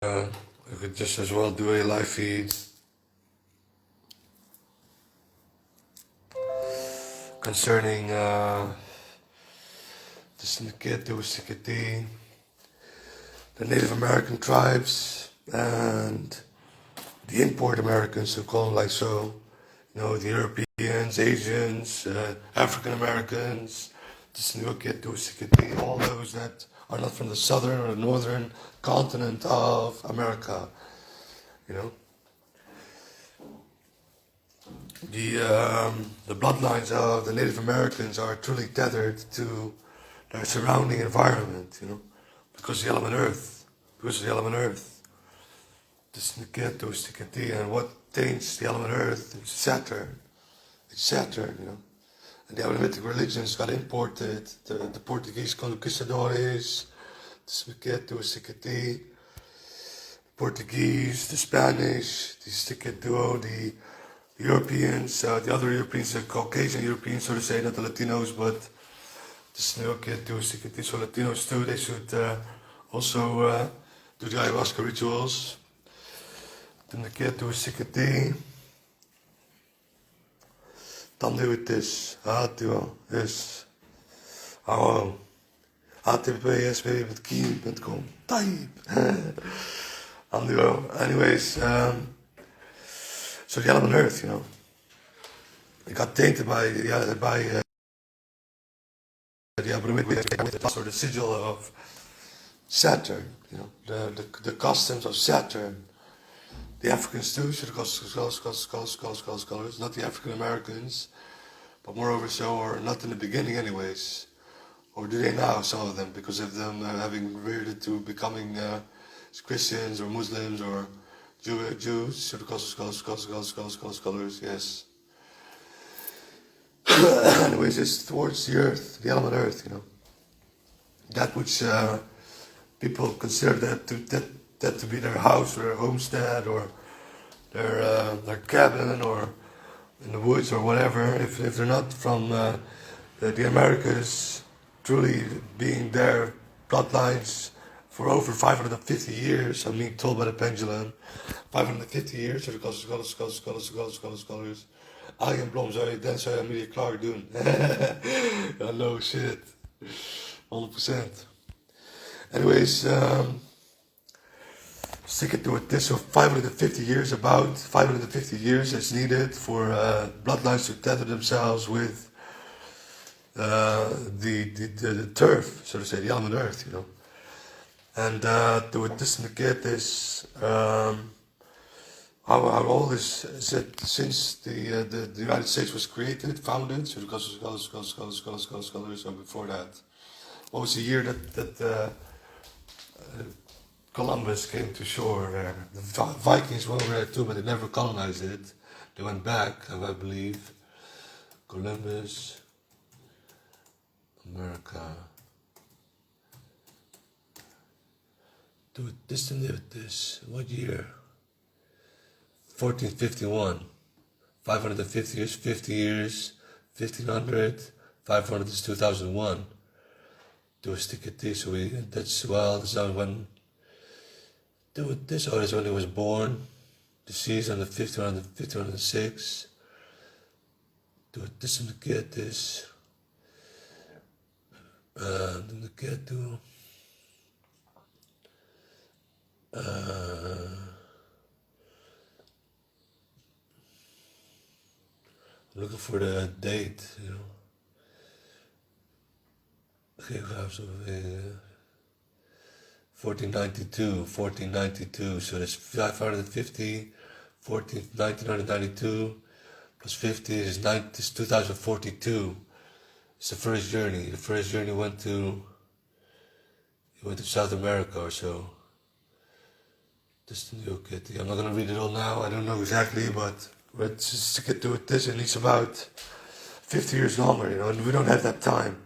I could just as well do a live feed concerning the Syndicate, the Usikati, the Native American tribes, and the import Americans who call them like so. You know, the Europeans, Asians, African Americans, the Syndicate, the Usikati, all those that are not from the southern or northern continent of America. You know, the bloodlines of the Native Americans are truly tethered to their surrounding environment, you know, because the element earth, the Snikketo, Stickati, and what taints the element earth? It's Saturn, you know. And the Abrahamic religions got imported, the Portuguese conquistadores, the Snikketo, Stickati, Portuguese, the Spanish, the Stickatuo, the Europeans, the other Europeans, the Caucasian Europeans, so to say, not the Latinos, but the Stickatu, so Latinos too, they should also do the ayahuasca rituals. The Stickatu, Stickati. Dan doe het dus. Dus. Hallo. https://www.keen.com. Type. Anyways, so the element earth, you know, it got tainted by the Abrahamic or the sigil of Saturn, you know, the customs of Saturn. The Africans too, scholars, not the African Americans, but moreover so, or not in the beginning anyways. Or do they now, some of them, because of them having reverted to becoming Christians or Muslims or Jews, scholars, yes. Anyways, it's towards the earth, the element earth, you know. That which people consider that to be their house or their homestead or their cabin or in the woods or whatever. If they're not from the Americas, truly being their bloodlines for over 550 years, I'm being told by the pendulum, 550 years, scholars. Arjen Blom, dan zou je Amelia Clark doen. Ja, no shit. 100%. Anyways, stick it to it. This, so 550 years, about 550 years is needed for bloodlines to tether themselves with the turf, so to say, the element earth, you know. And to distinguish this, how old is it since the United States was created, founded? So scholars, or before that. What was the year that Columbus came to shore there? The Vikings were over there too, but they never colonized it. They went back, I believe. Columbus, America. Do this. What year? 1451. 550 years, 50 years, 1500, 500 is 2001. Do a stick at this, so that's when do it this, or that's when he was born. Deceased on the 1506. Do it this and get this. Then the get to. Looking for the date, you know. Okay, 1492, so that's 550, 1992, plus 50 is 2042. It's the first journey. The first journey went to South America or so. Just look at I'm not gonna read it all now. I don't know exactly, but just to get to it, this, and it's about 50 years longer, you know, and we don't have that time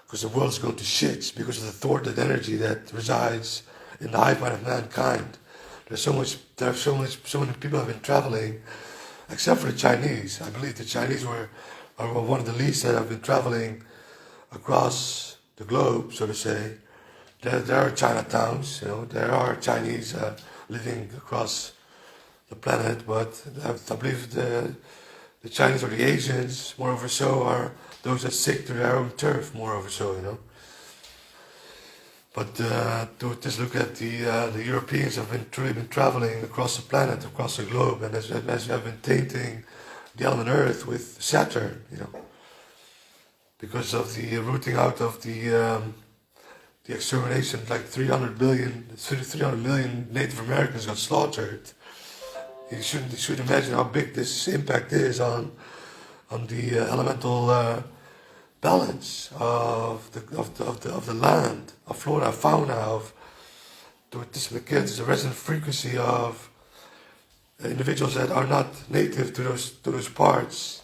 because the world's going to shit because of the thwarted energy that resides in the hive mind of mankind. So many people have been traveling, except for the Chinese. I believe the Chinese are one of the least that have been traveling across the globe, so to say, there are Chinatowns, there are Chinese living across the planet, but I believe the Chinese or the Asians, moreover so, are those that stick to their own turf, moreover so. But to just look at the Europeans have truly been traveling across the planet, across the globe, and as have been tainting the element Earth with Saturn, because of the rooting out of the extermination, like 300 million Native Americans got slaughtered. You should imagine how big this impact is on the elemental balance of the land, of flora, fauna, of the resonant frequency of individuals that are not native to those parts.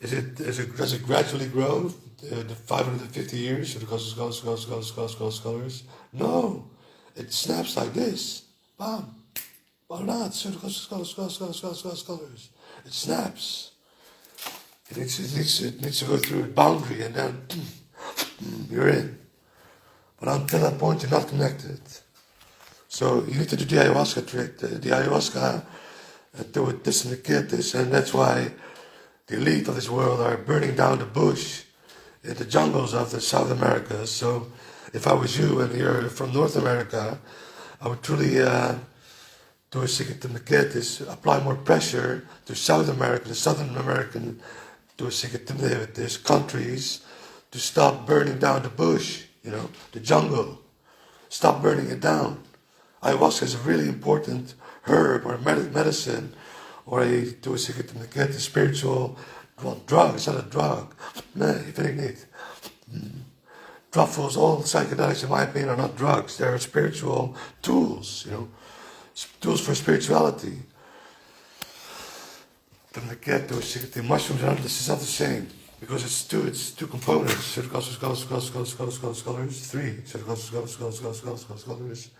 Does it gradually grow? The 550 years, it goes, colors. No, it snaps like this. Bam, but not. So it goes, colors. It snaps. It needs to go through a boundary, and then you're in. But until that point, you're not connected. So you need to do the ayahuasca trick. The ayahuasca do it this and this, and that's why the elite of this world are burning down the bush in the jungles of the South America. So if I was you and you're from North America, I would truly do a sikitimaketis, apply more pressure to South America, the Southern American, do a sikitimaketis countries to stop burning down the bush, the jungle. Stop burning it down. Ayahuasca is a really important herb or medicine, or a spiritual drug. It's not a drug. Nee, vind ik niet. Truffles, all psychedelics, in my opinion, are not drugs. They're spiritual tools, tools for spirituality. The mushrooms are this is not the same, because it's two components. Colors, three. Colors.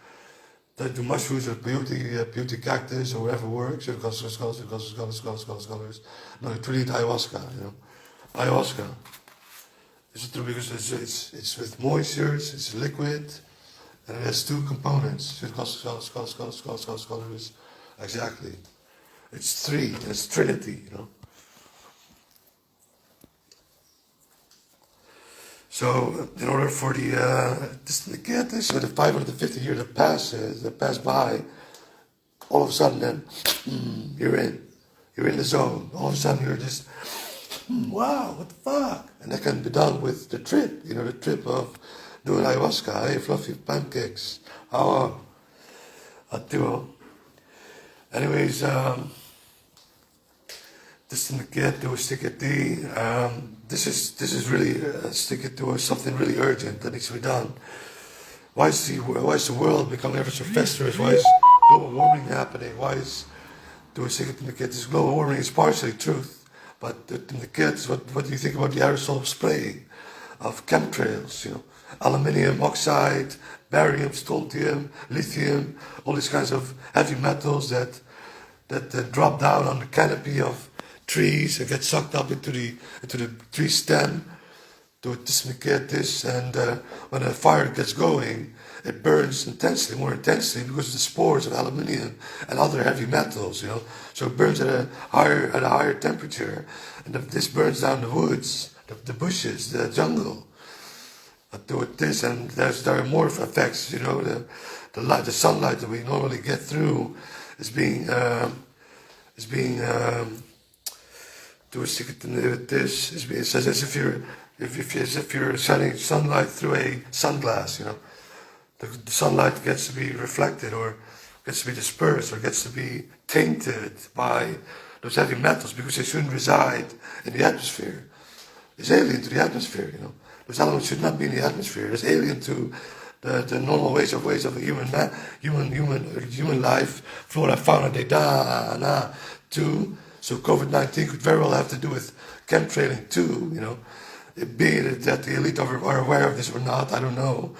The mushrooms are beauty cactus or whatever works. Colors. No, it's really ayahuasca, Ayahuasca. It's true because it's with moistures, it's liquid, and it has two components. Colors. Exactly. It's three, it's Trinity, So, in order for the 550 years that pass by, all of a sudden then, you're in the zone. All of a sudden you're just, wow, what the fuck? And that can be done with the trip, the trip of doing ayahuasca, hey, fluffy pancakes. Anyways, this is really stick it to something really urgent that needs to be done. Why is the world becoming ever so festering? Why is global warming happening? Why is this global warming is partially truth, but in the kids, what do you think about the aerosol spraying of chemtrails? Aluminium oxide, barium, strontium, lithium, all these kinds of heavy metals that drop down on the canopy of trees and get sucked up into the tree stem to this, and when a fire gets going, it burns more intensely because of the spores of aluminium and other heavy metals, So it burns at a higher temperature, and this burns down the woods, the bushes, the jungle. And there are more effects, the sunlight that we normally get through is being it's as if you're shining sunlight through a sunglass, The sunlight gets to be reflected or gets to be dispersed or gets to be tainted by those heavy metals because they shouldn't reside in the atmosphere. It's alien to the atmosphere, Those elements should not be in the atmosphere. It's alien to the normal ways of human life, flora, fauna, too. So COVID-19 could very well have to do with chemtrailing too, Be it that the elite are aware of this or not, I don't know.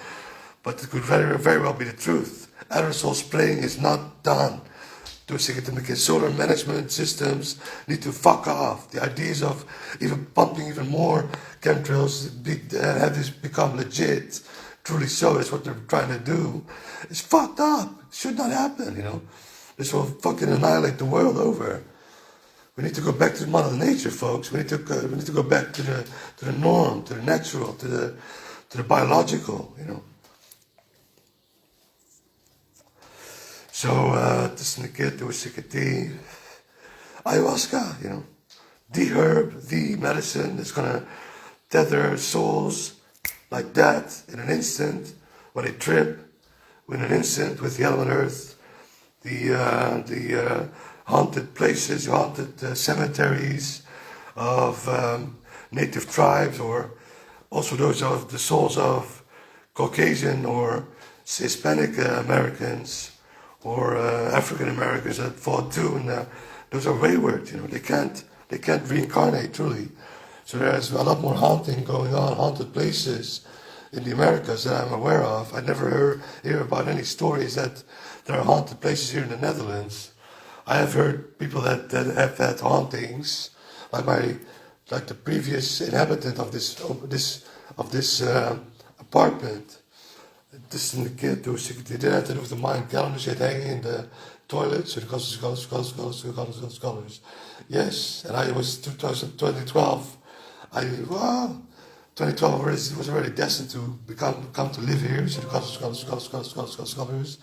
But it could very, very well be the truth. Aerosol spraying is not done to solar management systems need to fuck off. The ideas of even pumping even more chemtrails have this become legit truly so, is what they're trying to do, it's fucked up. It should not happen, you know. This will fucking annihilate the world over. We need to go back to Mother Nature, folks. We need to go back to the norm, to the natural, to the biological, you know. So this is een keer toen ik the ayahuasca, you know, the herb, the medicine that's gonna tether souls like that in an instant when they trip, in an instant with the element earth, the haunted places, haunted cemeteries of native tribes, or also those of the souls of Caucasian or Hispanic Americans or African Americans that fought too, and those are wayward. You know, they can't reincarnate truly. So there's a lot more haunting going on, haunted places in the Americas that I'm aware of. I never hear about any stories that there are haunted places here in the Netherlands. I have heard people that have had hauntings, like the previous inhabitant of this apartment. This is een keer toen they did have to do with the Mayan calendar shit hanging in the toilet. So the colors. Yes, and I was 2012. 2012 was already destined to come to live here. So the colors.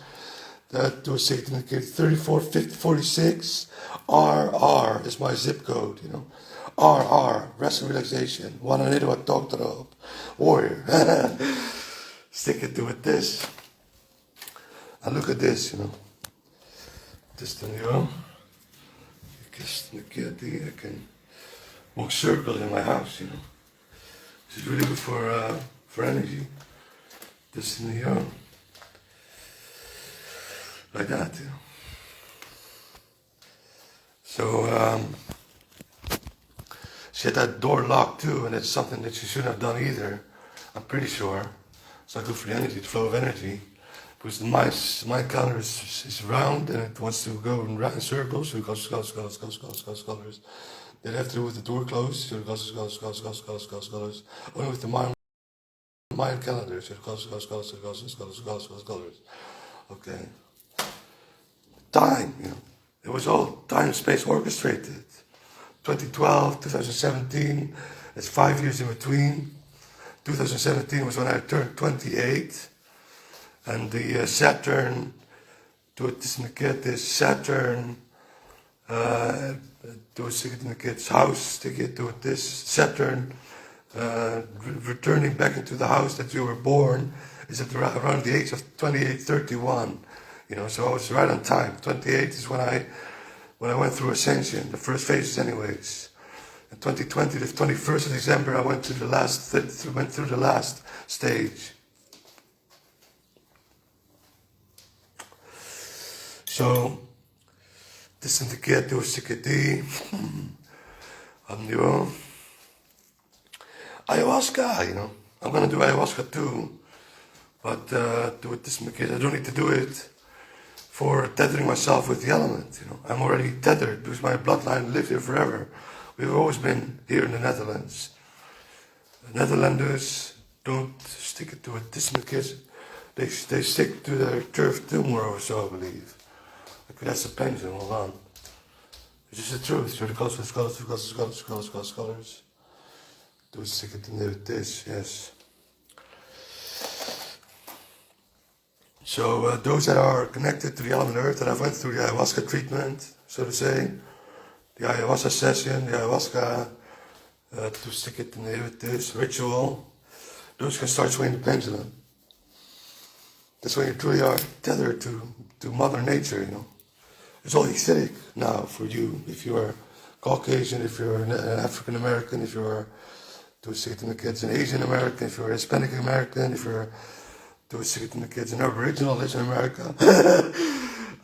That was in the kid 3446 RR is my zip code, you know. RR, rest and relaxation. Wanna know what doctor op. Warrior. Stick it to it this. And look at this, you know. This thing, you know. I can walk circles in my house, you know. This is really good for energy. This thing, you know. Like that, you know. So she had that door locked too, and it's something that she shouldn't have done either. I'm pretty sure. It's not good for the energy, the flow of energy. Because the mind calendar is round and it wants to go in circles, so it goes colors. They have to do with the door closed, so it goes colors. Only with the mind calendar, so it goes colors. Okay. Time, you know. It was all time space orchestrated. 2012, 2017, it's 5 years in between. 2017 was when I turned 28. And the Saturn, this Saturn, in the kid's house, to this Saturn, returning back into the house that you were born, is at around the age of 28, 31. You know, so I was right on time. 28 is when I went through ascension, the first phases anyways. In 2020, the 21st of December, I went through the last stage. So, this is the kid to Sikati. Ayahuasca, you know. I'm gonna do ayahuasca too. But do it this kid. I don't need to do it for tethering myself with the element, you know. I'm already tethered because my bloodline lived here forever. We've always been here in the Netherlands. The Netherlanders don't stick it to it. This kids, they stick to their turf tumor or so, I believe. Okay, that's the pendulum, hold on. It's just the truth. So the colors. Do stick it in there with this, yes. So those that are connected to the element earth, that I went through the ayahuasca treatment, so to say, the ayahuasca session, the ayahuasca, to stick it in there with this ritual, those can start swinging the pendulum. That's when you truly are tethered to Mother Nature, you know. It's all aesthetic now for you, if you are Caucasian, if you're an African American, if you're, to stick it in the kids, an Asian American, if you're a Hispanic American, if you're, to stick it in the kids, an Aboriginal lives in America.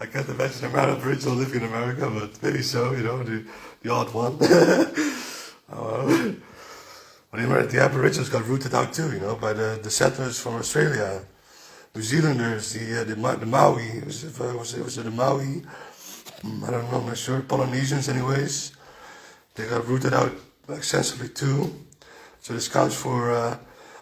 I can't imagine an Aboriginal living in America, but maybe so, you know, the odd one. But the Aboriginals got rooted out too, you know, by the settlers from Australia. New Zealanders, the Maui, was it the Maui? I don't know, I'm not sure. Polynesians anyways. They got rooted out extensively too. So this counts for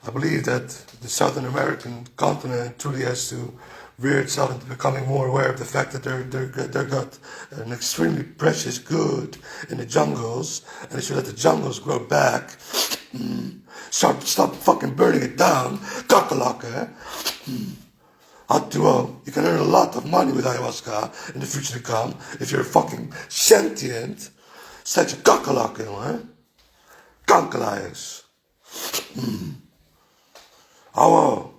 I believe that the Southern American continent truly has to rear itself into becoming more aware of the fact that they've got an extremely precious good in the jungles, and they should let the jungles grow back. Stop fucking burning it down, kakalaka. Hot duo, you can earn a lot of money with ayahuasca in the future to come if you're fucking sentient. Such a kakalaka, hè? Kankerlijers. Oh,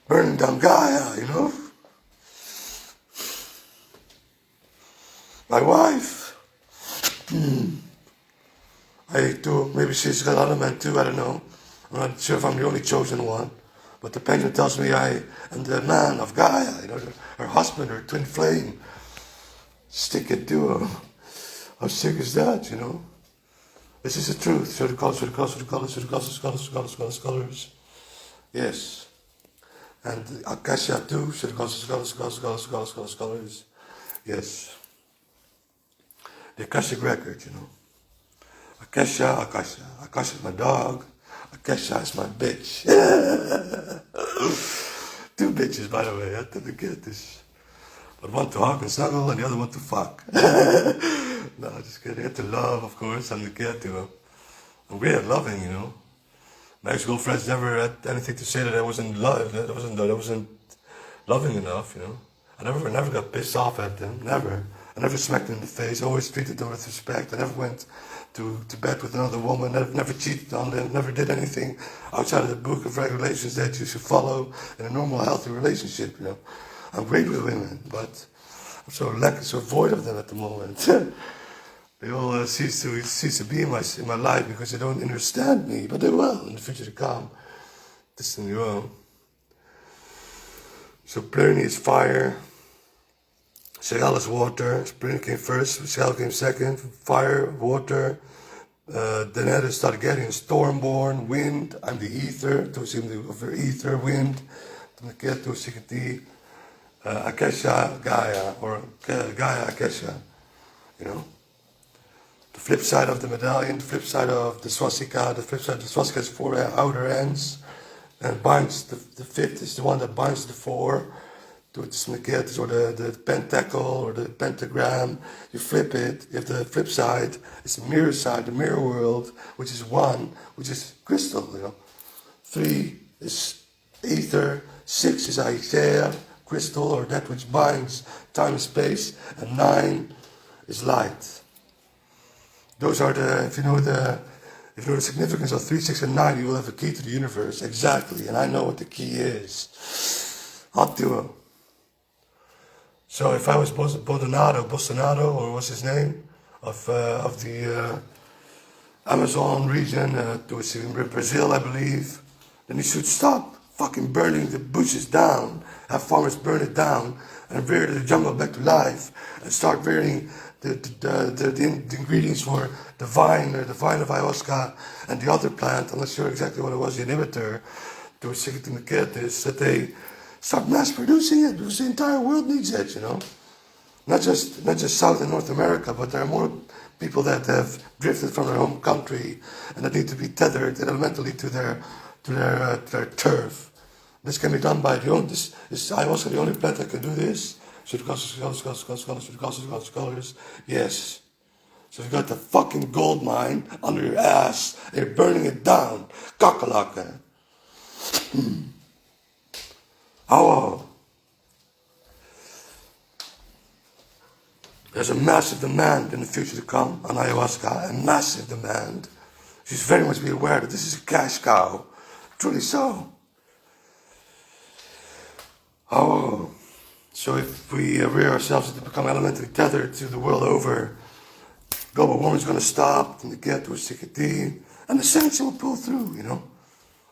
burning down Gaia, you know? My wife. I do, maybe she's got other men too, I don't know. I'm not sure if I'm the only chosen one. But the pendulum tells me I am the man of Gaia, you know, her husband, her twin flame. Stick-it duo. How sick is that, you know? This is the truth. Show the colors, show the colors, show the colors, show the colors, show the colors, show the colors, show the colors. Yes. And Akasha too. Show the colors, show the colors, show the colors, show the colors, show the colors. Yes. The Akashic record, you know. Akasha, Akasha. Akasha is my dog. Akasha is my bitch. Two bitches, by the way. I didn't get this. But one to hug and snuggle and the other one to fuck. No, just kidding. To love, of course, and the kid too. I'm great at loving, you know. My ex-girlfriends never had anything to say that I wasn't loving enough, you know. I never got pissed off at them, never. I never smacked them in the face, always treated them with respect. I never went to bed with another woman, never cheated on them, never did anything outside of the book of regulations that you should follow in a normal, healthy relationship, you know. I'm great with women, but I'm so void of them at the moment. They all cease to be in my life because they don't understand me, but they will in the future to come. This thing will. So Pliny is fire. Segal is water. Pliny came first. Segal came second. Fire, water. Then it started getting stormborn, wind. I'm the ether. To see the ether, wind. To get to Sikati. Akasha, Gaia, or Gaia Akasha. You know. The flip side of the medallion, the flip side of the swastika, the flip side of the swastika has four outer ends, and binds the fifth is the one that binds the four to the smiket, or the pentacle, or the pentagram. You flip it. You have the flip side, it's the mirror side, the mirror world, which is one, which is crystal, you know. 3 is ether, 6 is Aisha, crystal, or that which binds time and space, and 9 is light. Those are if you know the significance of 3, 6, and 9, you will have a key to the universe. Exactly, and I know what the key is. Hot duo. So if I was Bolsonaro, or what's his name, of the Amazon region, in Brazil, I believe, then he should stop fucking burning the bushes down, have farmers burn it down, and rear the jungle back to life, and start rearing the ingredients for the vine of ayahuasca and the other plant. I'm not sure exactly what it was, the inhibitor, to Sikatimaketis, that they start mass producing it because the entire world needs it, you know. Not just South and North America, but there are more people that have drifted from their home country and that need to be tethered elementally to their turf. This can be done by this ayahuasca the only plant that can do this. Colors. Yes. So you got the fucking gold mine under your ass, and you're burning it down. Kakalaka. Oh. There's a massive demand in the future to come on ayahuasca, a massive demand. You should very much be aware that this is a cash cow. Truly so. Oh. So if we rear ourselves to become elementally tethered to the world over, global warming is going to stop, and the get to a Sikati, and ascension will pull through, you know.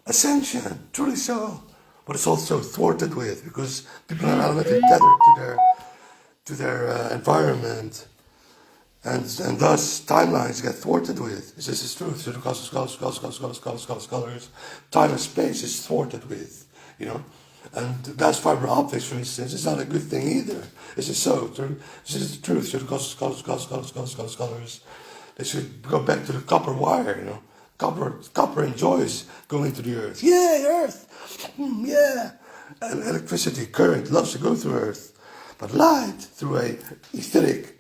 Ascension, truly so. But it's also thwarted with, because people are elementally tethered to their environment, and thus timelines get thwarted with. This is truth. So the colors, time and space is thwarted with, you know. And glass fiber optics, for instance, is not a good thing either. This is so. This is the truth. So the colors. They should go back to the copper wire, you know. Copper enjoys going to the earth. Yay, earth! Yeah! And electricity, current, loves to go through earth. But light, through a etheric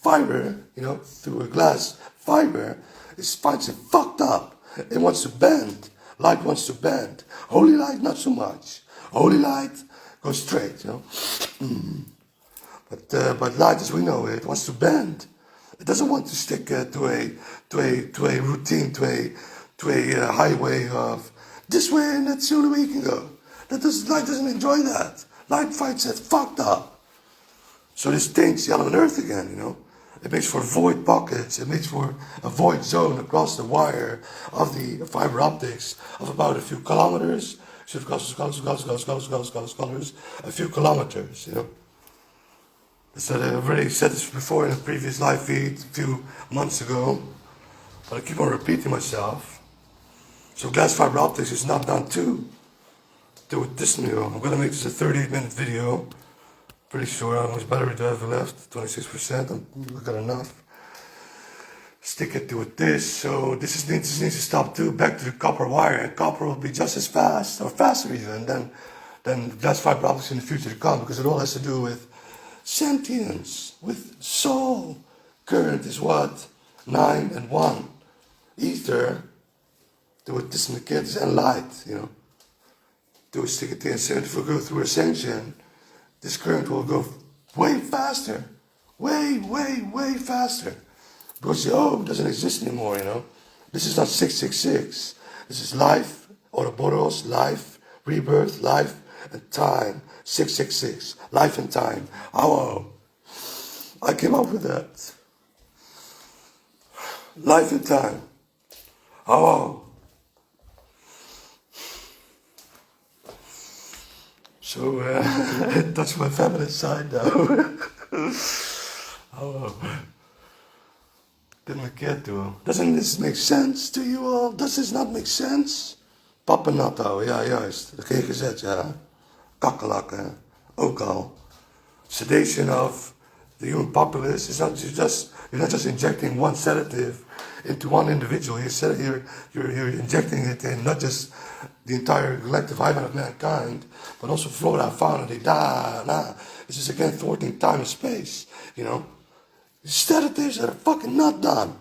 fiber, through a glass fiber, finds it fucked up. It wants to bend. Light wants to bend. Holy light, not so much. Holy light goes straight, But light, as we know it, wants to bend. It doesn't want to stick to a routine, to a highway of this way and that's the only way you can go. Light doesn't enjoy that. Light finds that fucked up. So this taints the element earth again, It makes for void pockets. It makes for a void zone across the wire of the fiber optics of about a few kilometers. A few kilometers, So I've already said this before in a previous live feed a few months ago, but I keep on repeating myself. So glass fiber optics is not done to with this new. I'm gonna make this a 38-minute video. Pretty sure how much battery do I have left? 26%. I've got enough. Stick it to with this. So this needs to stop too. Back to the copper wire, and copper will be just as fast or faster even than glass fiber optics in the future to come, because it all has to do with sentience, with soul. Current is what? 9 and 1. Ether, do it this in the kids, and light, Do a stick it to, and if we go through ascension, this current will go way faster. Way, way, way faster. Because the O doesn't exist anymore, This is not 666. This is life, Ouroboros, life, rebirth, life, and time. 666. Life and time. Oh, I came up with that. Life and time. Oh. So, that's my feminine side now. Oh. Didn't get to. Doesn't this make sense to you all? Does this not make sense? Papanato, ja juist. Dat kreeg je gezet, ja. Kakkelakken, ook al. Sedation of the human populace is not you're not just injecting one sedative into one individual. You're injecting it in not just the entire collective hymen of mankind, but also flora, fauna, This is again thwarting time and space, Sedatives are fucking not done.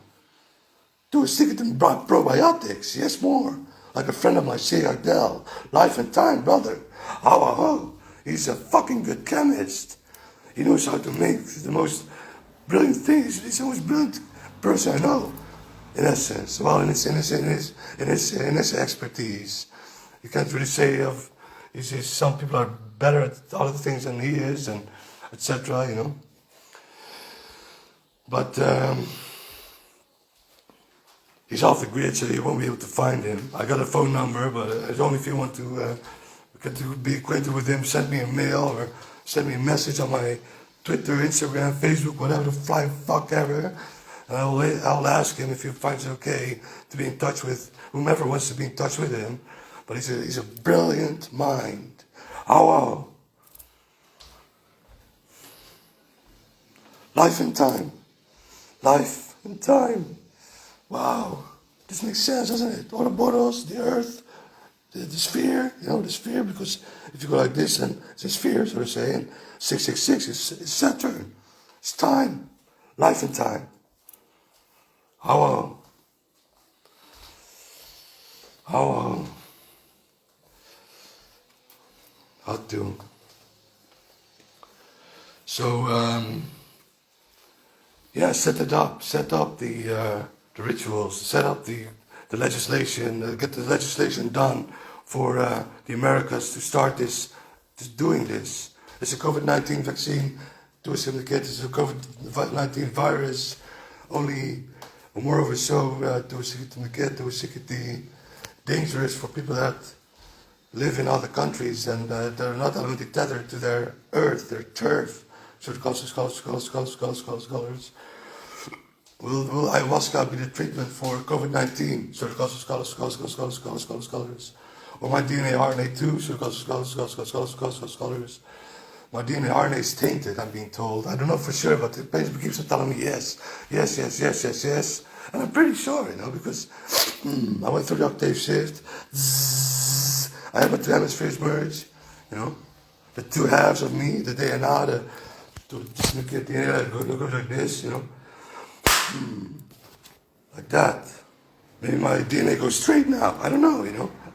Do a stick it in probiotics, yes more. Like a friend of mine, Shay Agdell, Life and Time, brother. He's a fucking good chemist. He knows how to make the most brilliant things. He's the most brilliant person I know, in essence. Well, in his expertise. You can't really say some people are better at other things than he is, and etc. But he's off the grid, so you won't be able to find him. I got a phone number, but it's only if you want to get to be acquainted with him. Send me a mail or send me a message on my Twitter, Instagram, Facebook, whatever the flying fuck ever. And I'll ask him if he finds it okay to be in touch with whomever wants to be in touch with him. But he's a brilliant mind. Oh, life and time. Life and time. Wow. This makes sense, doesn't it? Ouroboros, the earth, the sphere, the sphere, because if you go like this, and it's a sphere, so to say, and 666 is Saturn. It's time. Life and time. How to. So, set up the rituals, set up the legislation, get the legislation done for the Americas to start doing this. It's a COVID-19 vaccine to syndicate. It's a COVID-19 virus. Only, moreover, so to syndicate, dangerous for people that live in other countries and they're not only tethered to their earth, their turf. So the scholars. Will ayahuasca be the treatment for COVID-19? So the scholars. Or my DNA RNA too? So the scholars. My DNA RNA is tainted, I'm being told. I don't know for sure, but Facebook keeps on telling me yes. And I'm pretty sure, because I went through the octave shift. I had my two hemispheres merge, the two halves of me, the DNA, the DNA goes like this, like that. Maybe my DNA goes straight now. I don't know,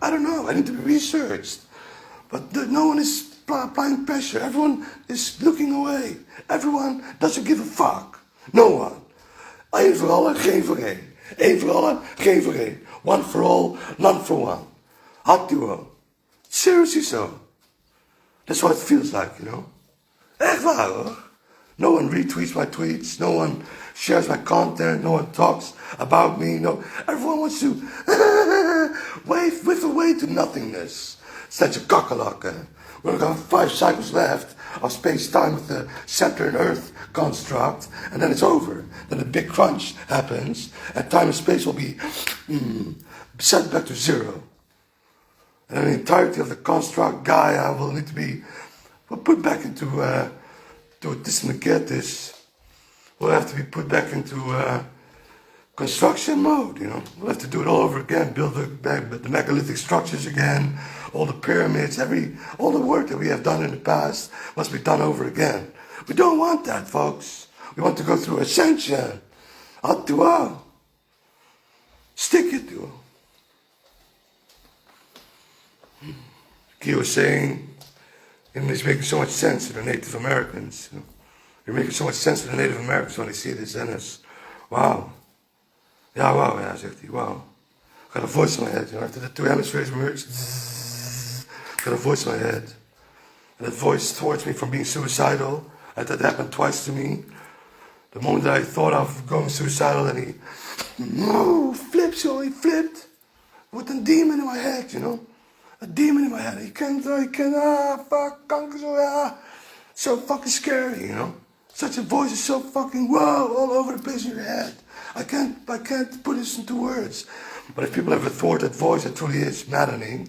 I don't know. I need to be researched. But no one is applying pressure. Everyone is looking away. Everyone doesn't give a fuck. No one. Eén voor allen, geen voor één. Eén voor allen, geen voor één. One for all, none for one. Hot duo. Seriously so. That's what it feels like, Echt waar hoor. No one retweets my tweets. No one shares my content. No one talks about me. No, everyone wants to whiff away to nothingness. Such a cockalock. We've got 5 cycles left of space-time with the Saturn-Earth construct, and then it's over. Then the big crunch happens, and time and space will be set back to zero. And then the entirety of the construct, Gaia, will need to be put back into will have to be put back into construction mode, We'll have to do it all over again, build the megalithic structures again, all the pyramids, all the work that we have done in the past must be done over again. We don't want that, folks. We want to go through ascension. Atua. Stick it to. He was saying, and it's making so much sense to the Native Americans. You're making so much sense to the Native Americans when they see this in us. Wow. Ja, wow, ja, zegt hij, wow. I got a voice in my head, after the two hemispheres merged, I got a voice in my head. And that voice towards me from being suicidal, and that happened twice to me. The moment that I thought of going suicidal, and he flipped with a demon in my head, A demon in my head. He can't, fuck, kanker, so fucking scary, Such a voice is so fucking, whoa, all over the place in your head. I can't put this into words. But if people ever thought that voice, that truly is maddening,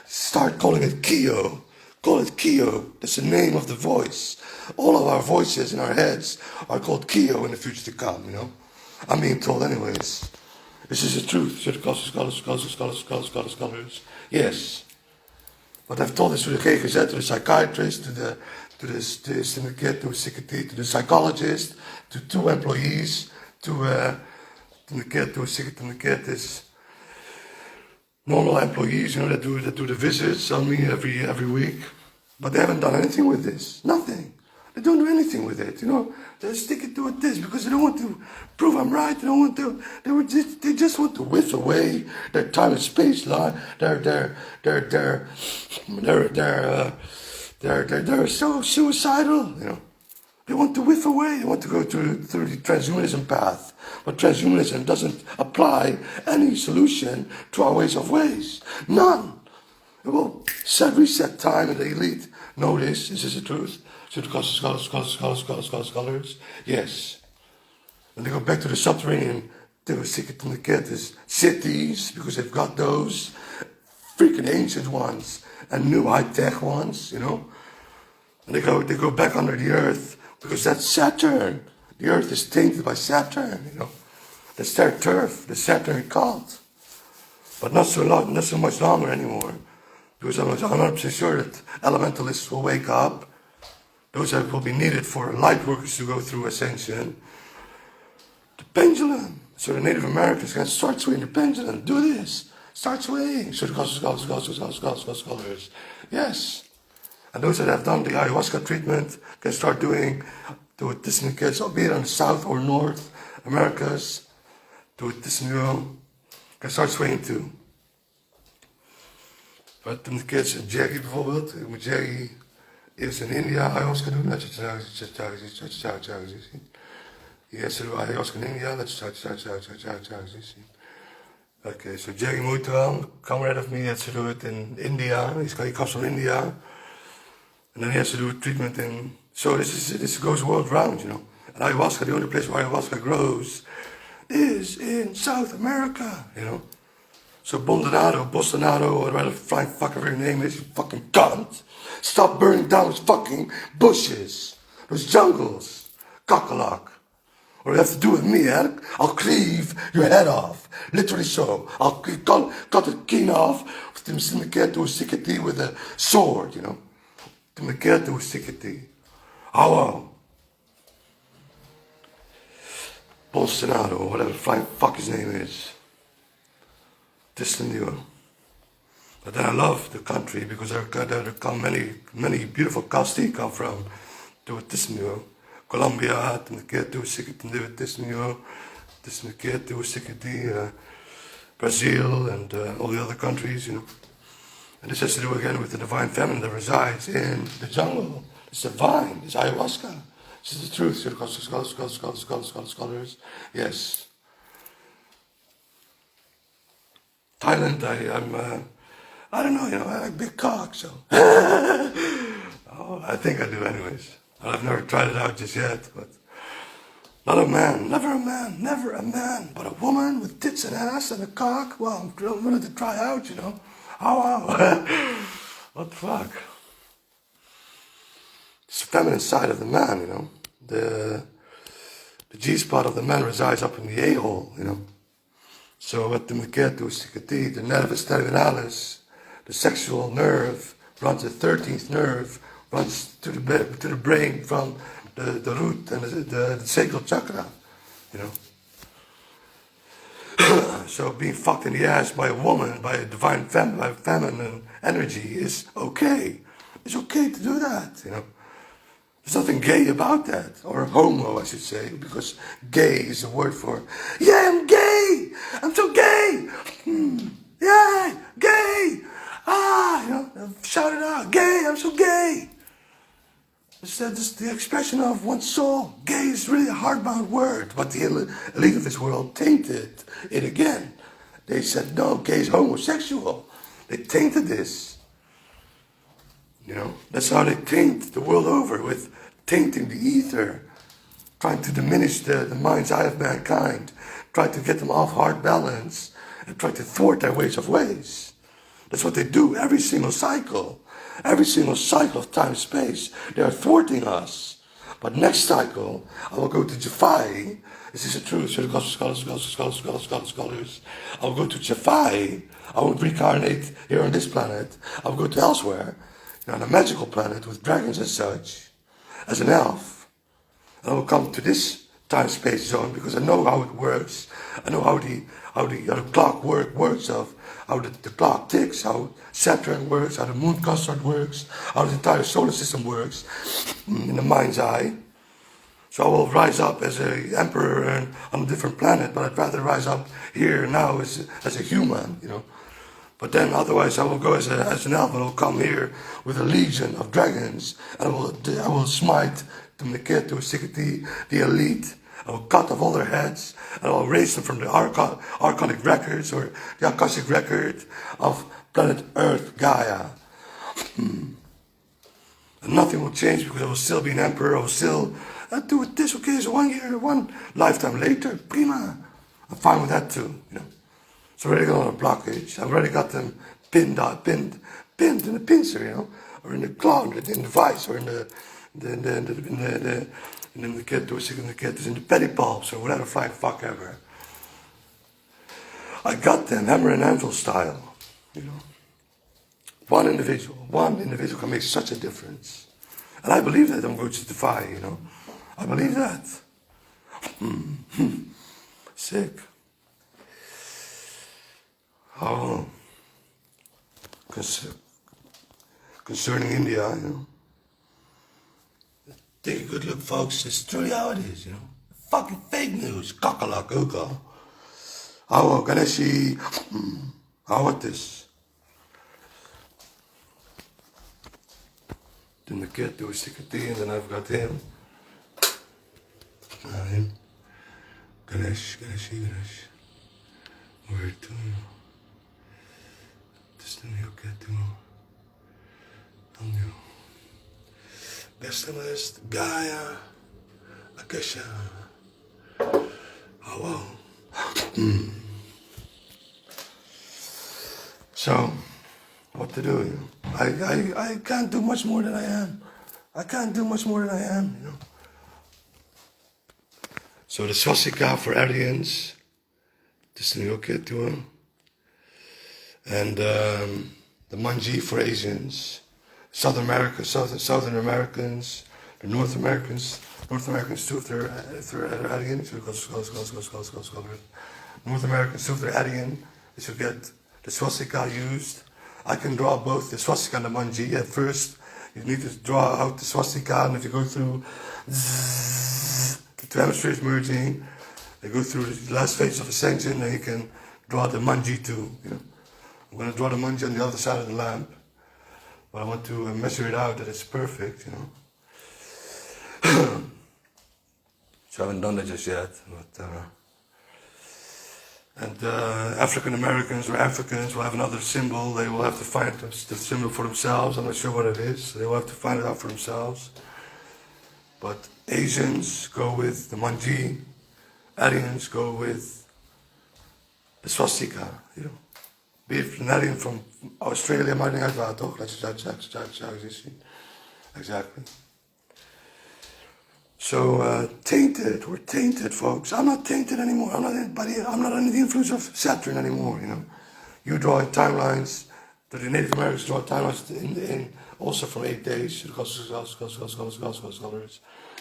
start calling it Kyo. Call it Kyo. That's the name of the voice. All of our voices in our heads are called Kyo in the future to come, I'm being told anyways. This is the truth. Scholars. Yes. But I've told this to the KGZ, to the psychiatrist, to the syndicate, to the psychologist, to 2 employees, to is normal employees, that do the visits on me every week. But they haven't done anything with this. Nothing. They don't do anything with it, They stick it to this because they don't want to prove I'm right. They don't want to. They just want to whiff away their time and space line. They're so suicidal, They want to whiff away. They want to go through the transhumanism path. But transhumanism doesn't apply any solution to our ways. None. It will reset time, and the elite know this. This is the truth. Should scholars. Yes. When they go back to the subterranean, they will stick it to the kids, cities, because they've got those freaking ancient ones and new high-tech ones, And they go back under the earth because that's Saturn. The earth is tainted by Saturn, That's their turf, the Saturn cult. But not so much longer anymore. Because I'm 100% sure that elementalists will wake up. Those that will be needed for light workers to go through ascension. The pendulum. So the Native Americans can start swaying the pendulum. Do this. Start swaying. So the scholars. Yes. And those that have done the ayahuasca treatment can start doing to distant kids, albeit on the South or North Americas, to distant can start swaying too. But de kids, Jerry bijvoorbeeld, Jerry is in India ayahuasca doen, dat je yes, ayahuasca in India, let's start. Okay, so Jerry Mutual, comrade of me, has to do it in India. He comes from India, and then he has to do a treatment in. So this goes world round, And ayahuasca, the only place where ayahuasca grows, is in South America, So Bolsonaro, or whatever the flying fucker your name is, you fucking cunt. Stop burning down those fucking bushes, those jungles, cockalock. Or you have to do with me, eh? I'll cleave your head off. Literally so. I'll cut the king off with a sword, you know. How Bolsonaro, or whatever the flying fuck his name is. Distant. But then I love the country because there come many beautiful casting come from do it this new. Colombia, Brazil, and all the other countries, you know. And this has to do again with the divine feminine that resides in the jungle. It's divine, it's ayahuasca. This is the truth, scholars. Yes. Thailand, I don't know, you know, I like big cock, so. Oh, I think I do anyways. I've never tried it out just yet, but not a man, never a man, but a woman with tits and ass and a cock. Well, I'm willing to try out, you know. Oh, wow. What the fuck? It's the feminine side of the man, you know. The G-spot of the man resides up in the a-hole, you know. So at the nervus terminalis, the sexual nerve runs the 13th nerve, runs to the brain from the root and the sacral chakra, you know. So being fucked in the ass by a woman, by a divine feminine energy is okay. It's okay to do that, you know. There's nothing gay about that, or homo, I should say, because gay is a word for, yeah, I'm gay, I'm so gay, yeah, gay, you know, shout it out, gay, I'm so gay. It's just the expression of one's soul. Gay is really a hardbound word, but the elite of this world tainted it again. They said, no, gay is homosexual. They tainted this. You know, that's how they taint the world over, with tainting the ether, trying to diminish the mind's eye of mankind, trying to get them off hard balance, and try to thwart their ways of ways. That's what they do every single cycle. Every single cycle of time-space, they are thwarting us. But next cycle, I will go to Jafai. This is the truth, scholars. I will go to Jafai. I won't reincarnate here on this planet. I will go to elsewhere, you know, on a magical planet with dragons and such, as an elf. And I will come to this time-space zone because I know how it works. I know how the clock works, of how the clock ticks, how Saturn works, how the moon consort works, how the entire solar system works in the mind's eye. So I will rise up as an emperor and on a different planet, but I'd rather rise up here now as a human, you know. But then otherwise I will go as an elf, and I will come here with a legion of dragons, and I will smite the elite. I will cut off all their heads, and I will raise them from the archonic records, or the Akashic record of planet Earth, Gaia. And nothing will change because I will still be an emperor. I will still do it this, okay, so 1 year, one lifetime later, prima. I'm fine with that too, you know. It's already got on a blockage. I've already got them pinned in the pincer, you know, or in the claw, in the vice, or in the pedipalps, or whatever flying fuck ever. I got them hammer and anvil style, you know. One individual can make such a difference. And I believe that I'm going to defy, you know. I believe that. Sick. Oh. Concerning India, you know. Take a good look, folks. It's truly how it is, you know. Fucking fake news. Kakalaka. Oh, Ganeshi. How about this? Then the kid do a stickity, and then I've got him. Him. Ganesh. Where to? This thing you get to. You. Bestelist, Gaia, Akasha. Oh, wow. So, what to do? I can't do much more than I am. I can't do much more than I am, you know. So the swastika for Aryans, this thing okay to him. And the manji for Asians, South America, Southern Americans, the North Americans too, if they're Aryan, North Americans too, if they're Aryan, they should get the swastika used. I can draw both the swastika and the manji. At first, you need to draw out the swastika, and if you go through the two hemispheres merging, they go through the last phase of ascension, and you can draw the manji too. You know, I'm going to draw the manji on the other side of the lamp, but I want to measure it out that it's perfect. You know, so I haven't done that just yet, but. And African Americans or Africans will have another symbol. They will have to find the symbol for themselves. I'm not sure what it is. They will have to find it out for themselves. But Asians go with the manji. Aryans go with the swastika. You know, be it an Aryan from Australia, maakt niet uit waar toch? Dat is exactly. So tainted, we're tainted, folks. I'm not tainted anymore. I'm not under the influence of Saturn anymore. You know, you draw in timelines. The Native Americans draw timelines in also from 8 days.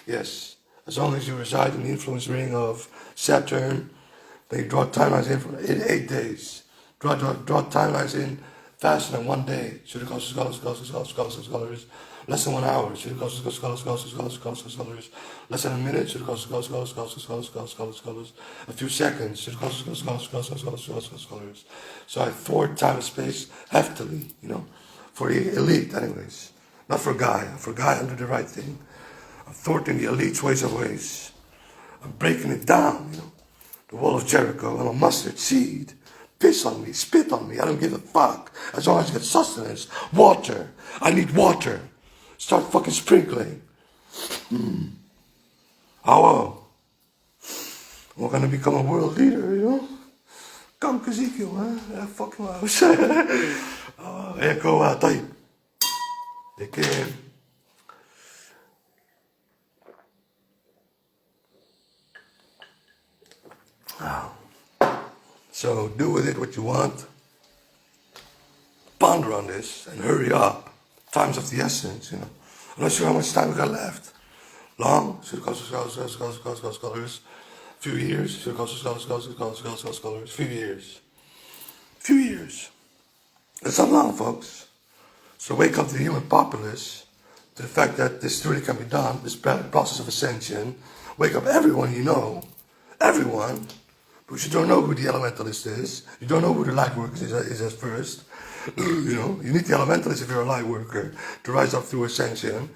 Yes, as long as you reside in the influence ring of Saturn, they draw timelines in 8 days. Draw timelines in faster than 1 day. Less than 1 hour, less than a minute, a few seconds, so I thwart time and space heftily, you know, for the elite anyways, not for Gaia. For Gaia I'm doing the right thing. I'm thwarting the elite's ways of ways. I'm breaking it down, you know, the wall of Jericho. I'm a mustard seed. Piss on me, spit on me, I don't give a fuck, as long as I get sustenance, water, I need water. Start fucking sprinkling. How? We're gonna become a world leader, you know? Come, Ezekiel, huh? Yeah, fucking house. Echo, type. They can. So do with it what you want. Ponder on this and hurry up. Time's of the essence, you know. I'm not sure how much time we got left. Long? Scholars. Few years. Scholars. Few years. It's not long, folks. So wake up to the human populace, to the fact that this really can be done, this process of ascension. Wake up everyone you know. Everyone. Because you don't know who the elementalist is. You don't know who the light worker is at first. You know, you need the elementalist if you're a light worker to rise up through ascension.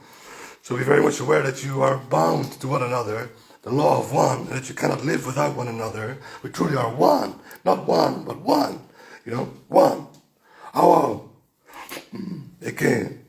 So be very much aware that you are bound to one another, the law of one, and that you cannot live without one another. We truly are one. Not one, but one. You know, one. How? Again.